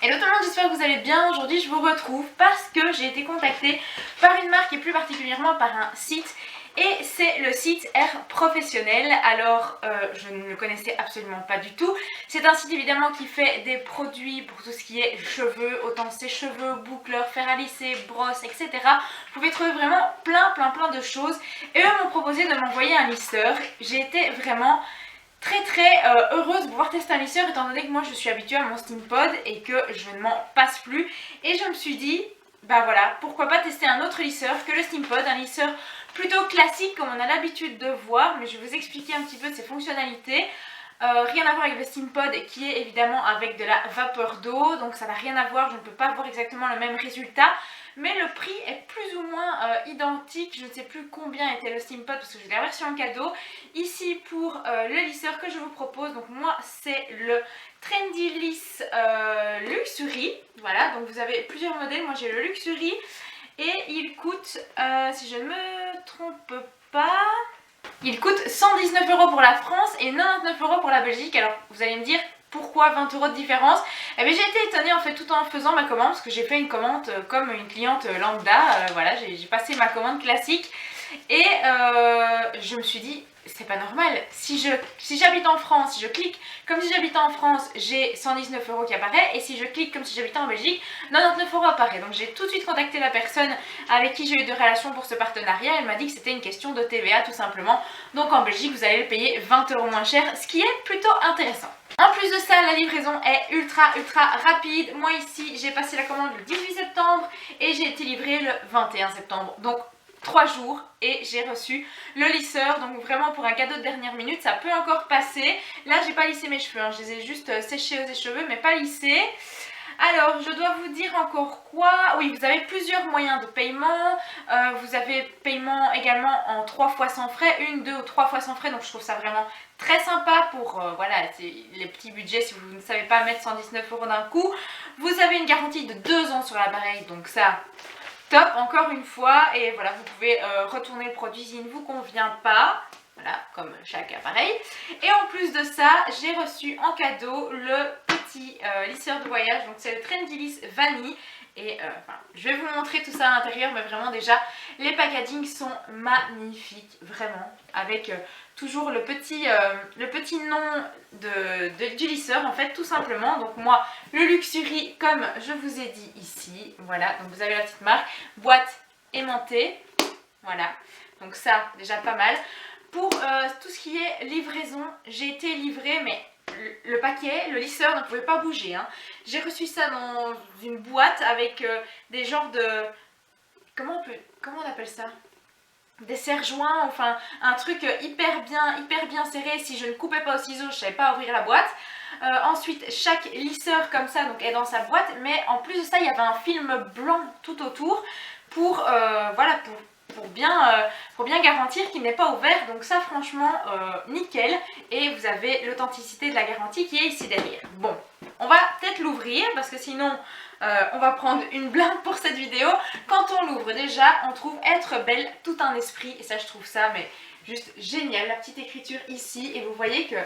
Hello tout le monde, j'espère que vous allez bien. Aujourd'hui je vous retrouve parce que j'ai été contactée par une marque et plus particulièrement par un site. Et c'est le site Air Professionnel. Alors je ne le connaissais absolument pas du tout. C'est un site évidemment qui fait des produits pour tout ce qui est cheveux, autant sèche-cheveux, boucleurs, fer à lisser, brosses, etc. Vous pouvez trouver vraiment plein de choses. Et eux m'ont proposé de m'envoyer un lisseur. J'ai été vraiment très heureuse de pouvoir tester un lisseur étant donné que moi je suis habituée à mon Steampod et que je ne m'en passe plus. Et je me suis dit, bah voilà, pourquoi pas tester un autre lisseur que le Steampod, un lisseur plutôt classique comme on a l'habitude de voir, mais je vais vous expliquer un petit peu de ses fonctionnalités. Rien à voir avec le Steampod qui est évidemment avec de la vapeur d'eau, donc ça n'a rien à voir, je ne peux pas avoir exactement le même résultat. Mais le prix est plus ou moins identique, je ne sais plus combien était le Steampod parce que j'ai la version cadeau. Ici pour le lisseur que je vous propose, donc moi c'est le Trendy Liss Luxury. Voilà, donc vous avez plusieurs modèles, moi j'ai le Luxury et il coûte, si je ne me trompe pas, il coûte 119 € pour la France et 99 € pour la Belgique. Alors vous allez me dire pourquoi 20 € de différence? Eh bien, j'ai été étonnée en fait tout en faisant ma commande parce que j'ai fait une commande comme une cliente lambda. Voilà, j'ai passé ma commande classique et je me suis dit c'est pas normal. Si j'habite en France, si je clique comme si j'habitais en France, j'ai 119 € qui apparaît, et si je clique comme si j'habitais en Belgique, 99 € apparaît. Donc j'ai tout de suite contacté la personne avec qui j'ai eu de relations pour ce partenariat. Elle m'a dit que c'était une question de TVA tout simplement. Donc en Belgique vous allez le payer 20 € moins cher, ce qui est plutôt intéressant. En plus de ça, la livraison est ultra rapide. Moi ici j'ai passé la commande le 18 septembre et j'ai été livrée le 21 septembre. Donc 3 jours et j'ai reçu le lisseur, donc vraiment pour un cadeau de dernière minute ça peut encore passer. Là j'ai pas lissé mes cheveux, hein. Je les ai juste séchés aux cheveux mais pas lissés. Alors je dois vous dire encore quoi? Oui, vous avez plusieurs moyens de paiement. Vous avez paiement également en 3 fois sans frais, 1, 2 ou 3 fois sans frais, donc je trouve ça vraiment très sympa pour voilà, les petits budgets si vous ne savez pas mettre 119 € d'un coup. Vous avez une garantie de 2 ans sur l'appareil, donc ça top encore une fois, et voilà, vous pouvez retourner le produit s'il ne vous convient pas, voilà, comme chaque appareil. Et en plus de ça, j'ai reçu en cadeau le petit lisseur de voyage, donc c'est le Trendy Liss Vanille. Et enfin, je vais vous montrer tout ça à l'intérieur, mais vraiment déjà les packagings sont magnifiques, vraiment, avec toujours le petit nom du lisseur en fait, tout simplement. Donc moi le Luxury comme je vous ai dit ici, voilà, donc vous avez la petite marque, boîte aimantée, voilà, donc ça déjà pas mal. Pour tout ce qui est livraison, j'ai été livrée mais le paquet, le lisseur ne pouvait pas bouger, hein. J'ai reçu ça dans une boîte avec des genres de... Comment on appelle ça? Des serre-joints, enfin un truc hyper bien serré. Si je ne coupais pas au ciseau, je ne savais pas ouvrir la boîte. Ensuite, chaque lisseur comme ça donc, est dans sa boîte, mais en plus de ça, il y avait un film blanc tout autour pour, voilà, pour bien garantir qu'il n'est pas ouvert. Donc ça franchement nickel, et vous avez l'authenticité de la garantie qui est ici derrière. Bon, on va peut-être l'ouvrir parce que sinon on va prendre une blinde pour cette vidéo. Quand on l'ouvre déjà on trouve être belle tout un esprit, et ça je trouve ça mais juste génial. La petite écriture ici, et vous voyez que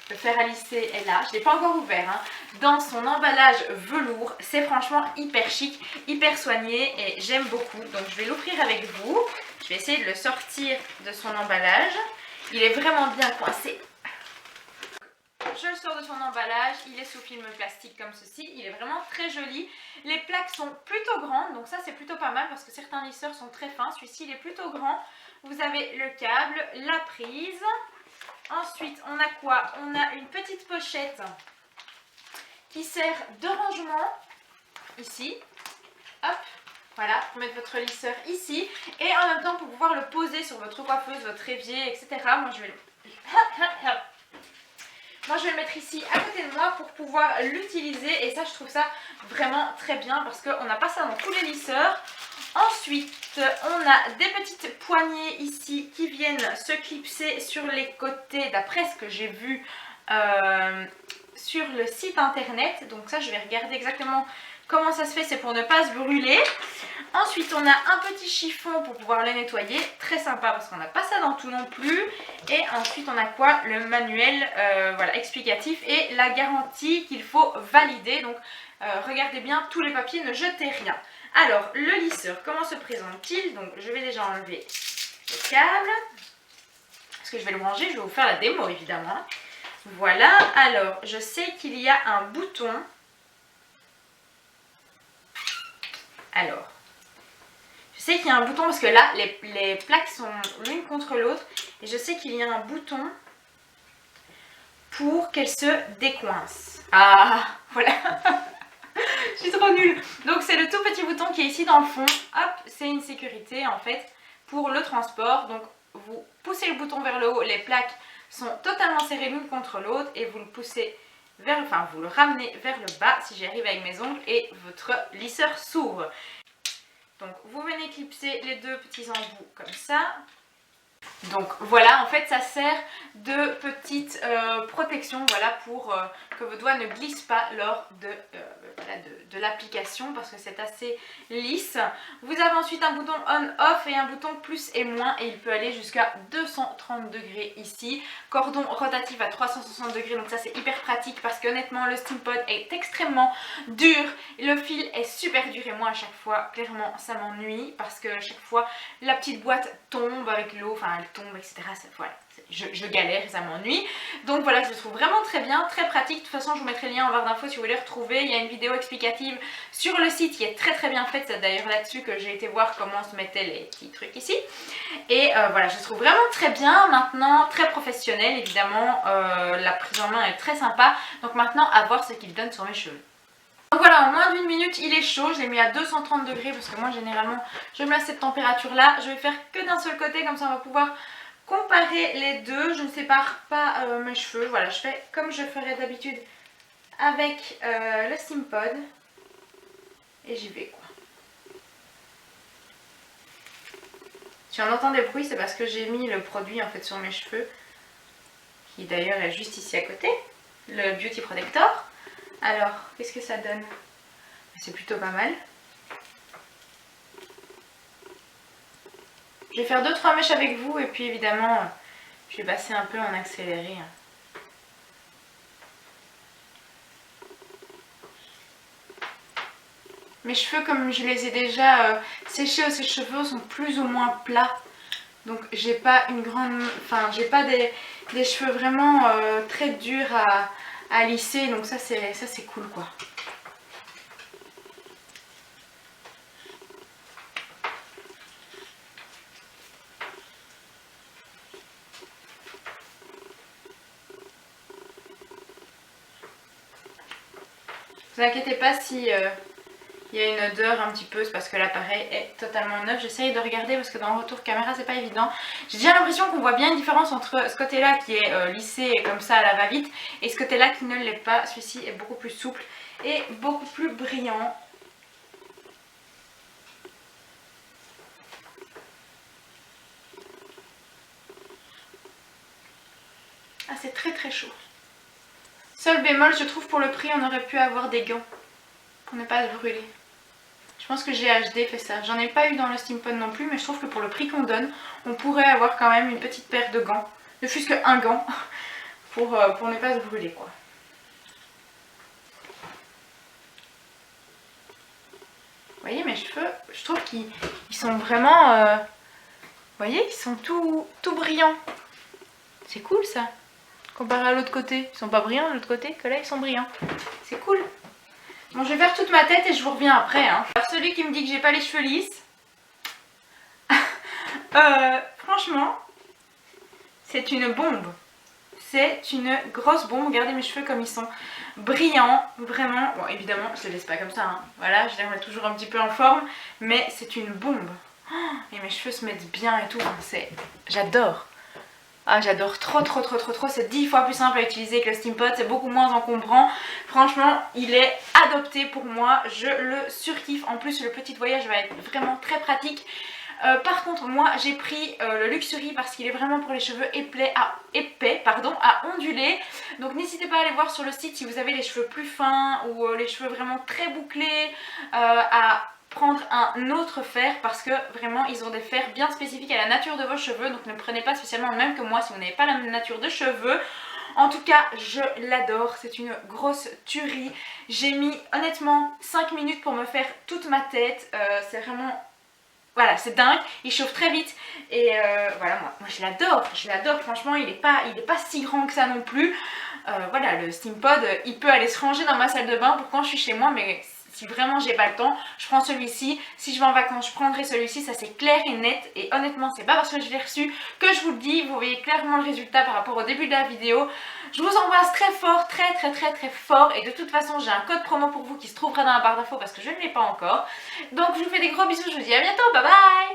le fer à lisser est là, je ne l'ai pas encore ouvert, hein, dans son emballage velours. C'est franchement hyper chic, hyper soigné, et j'aime beaucoup. Donc je vais l'ouvrir avec vous. Je vais essayer de le sortir de son emballage. Il est vraiment bien coincé. Je le sors de son emballage, il est sous film plastique comme ceci, il est vraiment très joli. Les plaques sont plutôt grandes, donc ça c'est plutôt pas mal parce que certains lisseurs sont très fins. Celui-ci il est plutôt grand. Vous avez le câble, la prise. Ensuite on a quoi? On a une petite pochette qui sert de rangement ici. Hop, voilà, pour mettre votre lisseur ici. Et en même temps pour pouvoir le poser sur votre coiffeuse, votre évier, etc. Moi je vais le mettre ici à côté de moi pour pouvoir l'utiliser, et ça je trouve ça vraiment très bien parce qu'on n'a pas ça dans tous les lisseurs. Ensuite on a des petites poignées ici qui viennent se clipser sur les côtés d'après ce que j'ai vu sur le site internet. Donc ça je vais regarder exactement Comment ça se fait? C'est pour ne pas se brûler. Ensuite on a un petit chiffon pour pouvoir les nettoyer, très sympa parce qu'on n'a pas ça dans tout non plus. Et ensuite on a quoi? Le manuel voilà, explicatif et la garantie qu'il faut valider. Donc regardez bien tous les papiers, ne jetez rien. Alors le lisseur, comment se présente-t-il? Donc je vais déjà enlever le câble, parce que je vais le ranger, je vais vous faire la démo évidemment. Voilà, alors je sais qu'il y a un bouton. Alors, je sais qu'il y a un bouton parce que là, les plaques sont l'une contre l'autre. Et je sais qu'il y a un bouton pour qu'elles se décoincent. Ah, voilà. Je suis trop nulle. Donc c'est le tout petit bouton qui est ici dans le fond. Hop, c'est une sécurité en fait pour le transport. Donc vous poussez le bouton vers le haut, les plaques sont totalement serrées l'une contre l'autre. Et vous le poussez vers, enfin vous le ramenez vers le bas si j'y arrive avec mes ongles. Et votre lisseur s'ouvre. Donc vous venez clipser les deux petits embouts comme ça. Donc voilà, en fait ça sert de petite protection, voilà, pour que vos doigts ne glissent pas lors de l'application parce que c'est assez lisse. Vous avez ensuite un bouton on-off et un bouton plus et moins et il peut aller jusqu'à 230 degrés ici. Cordon rotatif à 360 degrés, donc ça c'est hyper pratique parce que honnêtement le Steampod est extrêmement dur. Le fil est super dur et moi à chaque fois clairement ça m'ennuie parce que à chaque fois la petite boîte tombe avec l'eau, enfin elle tombe, etc. Voilà, je galère et ça m'ennuie. Donc voilà, je le trouve vraiment très bien, très pratique. De toute façon, je vous mettrai le lien en barre d'infos si vous voulez retrouver. Il y a une vidéo explicative sur le site qui est très très bien faite. C'est d'ailleurs là-dessus que j'ai été voir comment se mettaient les petits trucs ici. Et voilà, je le trouve vraiment très bien. Maintenant, très professionnel évidemment. La prise en main est très sympa. Donc maintenant, à voir ce qu'il donne sur mes cheveux. Donc voilà, en moins d'une minute il est chaud, je l'ai mis à 230 degrés parce que moi généralement je me mets à cette température là. Je vais faire que d'un seul côté, comme ça on va pouvoir comparer les deux. Je ne sépare pas mes cheveux, voilà, je fais comme je ferais d'habitude avec le Steampod et j'y vais quoi. Si on entend des bruits c'est parce que j'ai mis le produit en fait sur mes cheveux, qui d'ailleurs est juste ici à côté, le Beauty Protector. Alors, qu'est-ce que ça donne? C'est plutôt pas mal. Je vais faire 2-3 mèches avec vous et puis évidemment, je vais passer un peu en accéléré. Mes cheveux, comme je les ai déjà séchés au sèche-cheveux, sont plus ou moins plats. Donc j'ai pas une grande... Enfin, j'ai pas des cheveux vraiment très durs à lisser, donc ça c'est cool quoi. Vous inquiétez pas si il y a une odeur un petit peu, c'est parce que l'appareil est totalement neuf. J'essaye de regarder parce que dans le retour caméra c'est pas évident. J'ai déjà l'impression qu'on voit bien une différence entre ce côté là qui est lissé comme ça à la va-vite et ce côté là qui ne l'est pas. Celui-ci est beaucoup plus souple et beaucoup plus brillant. Ah, c'est très très chaud. Seul bémol, je trouve, pour le prix on aurait pu avoir des gants pour ne pas se brûler. Je pense que GHD fait ça. J'en ai pas eu dans le Steampod non plus, mais je trouve que pour le prix qu'on donne, on pourrait avoir quand même une petite paire de gants. Ne fût-ce qu'un gant pour ne pas se brûler quoi. Vous voyez mes cheveux, je trouve qu'ils sont vraiment... vous voyez, ils sont tout brillants. C'est cool ça. Comparé à l'autre côté. Ils sont pas brillants de l'autre côté, que là ils sont brillants. C'est cool. Bon, je vais faire toute ma tête et je vous reviens après. Hein. Alors celui qui me dit que j'ai pas les cheveux lisses, franchement, c'est une bombe. C'est une grosse bombe. Regardez mes cheveux comme ils sont brillants, vraiment. Bon, évidemment, je les laisse pas comme ça. Hein. Voilà, je les remets toujours un petit peu en forme, mais c'est une bombe. Et mes cheveux se mettent bien et tout. J'adore. Ah, j'adore trop, c'est 10 fois plus simple à utiliser que le Steampod, c'est beaucoup moins encombrant. Franchement, il est adopté pour moi, je le surkiffe. En plus, le petit voyage va être vraiment très pratique. Par contre moi j'ai pris le Luxury parce qu'il est vraiment pour les cheveux épais, à onduler. Donc n'hésitez pas à aller voir sur le site si vous avez les cheveux plus fins ou les cheveux vraiment très bouclés, à prendre un autre fer parce que vraiment ils ont des fers bien spécifiques à la nature de vos cheveux. Donc ne prenez pas spécialement le même que moi si vous n'avez pas la même nature de cheveux. En tout cas, je l'adore, c'est une grosse tuerie. J'ai mis honnêtement 5 minutes pour me faire toute ma tête, c'est vraiment... Voilà, c'est dingue, il chauffe très vite et voilà, moi je l'adore, franchement il est pas si grand que ça non plus. Voilà, le Steampod, il peut aller se ranger dans ma salle de bain pour quand je suis chez moi, mais si vraiment j'ai pas le temps, je prends celui-ci. Si je vais en vacances, je prendrai celui-ci, ça c'est clair et net. Et honnêtement, c'est pas parce que je l'ai reçu que je vous le dis, vous voyez clairement le résultat par rapport au début de la vidéo. Je vous embrasse très fort, très fort. Et de toute façon, j'ai un code promo pour vous qui se trouvera dans la barre d'infos parce que je ne l'ai pas encore. Donc je vous fais des gros bisous, je vous dis à bientôt, bye bye.